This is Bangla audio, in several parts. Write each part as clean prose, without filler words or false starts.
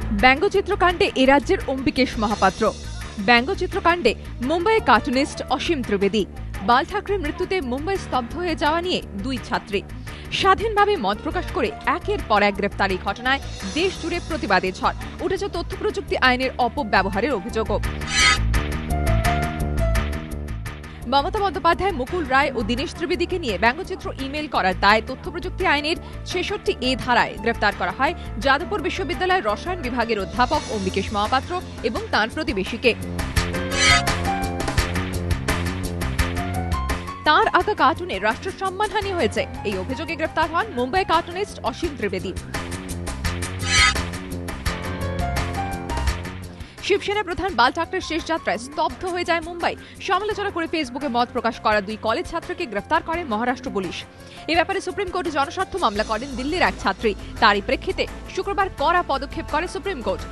ব্যঙ্গচিত্রকাণ্ডে এ রাজ্যের অম্বিকেশ মহাপাত্র। ব্যঙ্গচিত্রকাণ্ডে মুম্বাইয়ের কার্টুনিস্ট অসীম ত্রিবেদী। বাল ঠাকরের মৃত্যুতে মুম্বাই স্তব্ধ হয়ে যাওয়া নিয়ে দুই ছাত্রী স্বাধীনভাবে মত প্রকাশ করে একের পর এক গ্রেফতারি ঘটনায় দেশ জুড়ে প্রতিবাদের ঝড় উঠেছে। তথ্য প্রযুক্তি আইনের অপব্যবহারের অভিযোগও। মমতা বন্দ্যোপাধ্যায়, মুকুল রায় ও দীনেশ ত্রিবেদীকে নিয়ে ব্যঙ্গচিত্র ইমেল করার দায়ে তথ্য প্রযুক্তি আইনের ৬৬A ধারায় গ্রেফতার করা হয় যাদবপুর বিশ্ববিদ্যালয়ের রসায়ন বিভাগের অধ্যাপক অম্বিকেশ মহাপাত্র এবং তাঁর প্রতিবেশীকে। তাঁর আঁকা কার্টুনে রাষ্ট্রের সম্মানহানি হয়েছে, এই অভিযোগে গ্রেফতার হন মুম্বাই কার্টুনিস্ট অসীম ত্রিবেদী। শিবসেনা প্রধান বাল ঠাকরের শেষ যাত্রায় স্তব্ধ হয়ে যায় মুম্বাই। সমালোচনা করে ফেসবুকে মত প্রকাশ করা দুই কলেজ ছাত্রকে গ্রেফতার করে মহারাষ্ট্র পুলিশ। এ ব্যাপারে সুপ্রিম কোর্টে জনস্বার্থ মামলা করেন দিল্লির এক ছাত্রী। তারই প্রেক্ষিতে শুক্রবার কড়া পদক্ষেপ করে সুপ্রিম কোর্ট।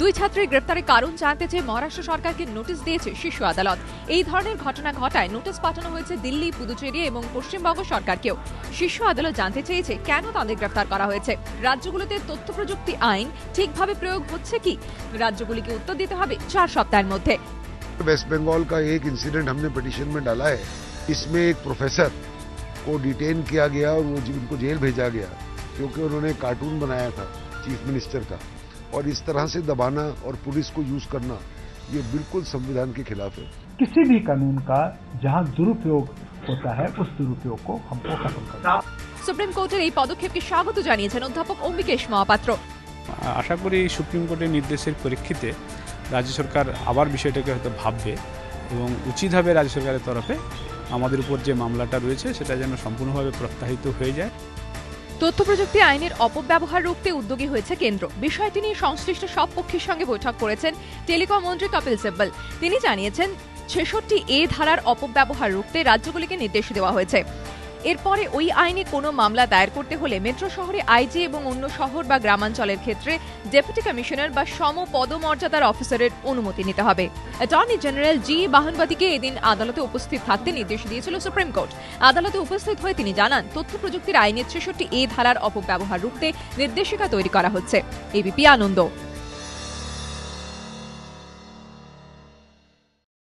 দুই ছাত্রীর গ্রেফতারের কারণ জানতে চেয়ে মহারাষ্ট্র সরকারকে নোটিশ দিয়েছে শীর্ষ আদালত। এই ধরনের ঘটনা ঘটায় নোটিশ পাঠানো হয়েছে দিল্লি, পুদুচেরি এবং পশ্চিমবঙ্গ সরকারকেও। শীর্ষ আদালত জানতে চেয়েছে কেন তাদের গ্রেফতার করা হয়েছে, রাজ্যগুলোতে তথ্য প্রযুক্তি আইন ঠিকভাবে প্রয়োগ হচ্ছে কি। রাজ্যগুলিকে উত্তর দিতে হবে 4 সপ্তাহের মধ্যে। वेस्ट बंगाल का एक इंसिडेंट हमने पिटीशन में डाला है। इसमें एक प्रोफेसर को डिटेन किया गया और उनको जेल भेजा गया क्योंकि उन्होंने कार्टून बनाया था चीफ मिनिस्टर का, और इस तरह से दबाना और पुलिस को यूज करना ये बिल्कुल संविधान के खिलाफ है। किसी भी कानून का जहां दुरुपयोग होता है उस दुरुपयोग को हमको खत्म करना। সুপ্রিম কোর্টের এই পদক্ষেপকে স্বাগত জানিয়েছেন অধ্যাপক অম্বিকেশ মহাপাত্র। আশা করি সুপ্রিম কোর্টের নির্দেশের পরিপ্রেক্ষিতে রাজ্য সরকার আবার বিষয়টাকে হয়তো ভাববে এবং উচিতভাবে রাজ্য সরকারের তরফে আমাদের উপর যে মামলাটা রয়েছে সেটা যেন সম্পূর্ণভাবে প্রত্যাহিত হয়ে যায়। তথ্য প্রযুক্তি আইনের অপব্যবহার রুখতে উদ্যোগী হয়েছে কেন্দ্র। বিষয়টি নিয়ে সংশ্লিষ্ট সব পক্ষের সঙ্গে বৈঠক করেছেন টেলিকম মন্ত্রী কপিল সিব্বল। তিনি জানিয়েছেন ৬৬A ধারার অপব্যবহার রুখতে রাজ্যগুলিকে নির্দেশ দেওয়া হয়েছে। এরপরে ওই আইনে কোনো মামলা দায়ের করতে হলে মেট্রো শহরে আইজি এবং অন্য শহর বা গ্রামাঞ্চলের ক্ষেত্রে ডেপুটি কমিশনার বা সম পদমর্যাদার অফিসারের অনুমতি নিতে হবে। অ্যাটর্নি জেনারেল জি বাহনবাদীকে এদিন আদালতে উপস্থিত থাকতে নির্দেশ দিয়েছিল সুপ্রিম কোর্ট। আদালতে উপস্থিত হয়ে তিনি জানান, তথ্য প্রযুক্তির আইনের ৬৬A ধারার অপব্যবহার রুখতে নির্দেশিকা তৈরি করা হচ্ছে। এবিপি আনন্দ।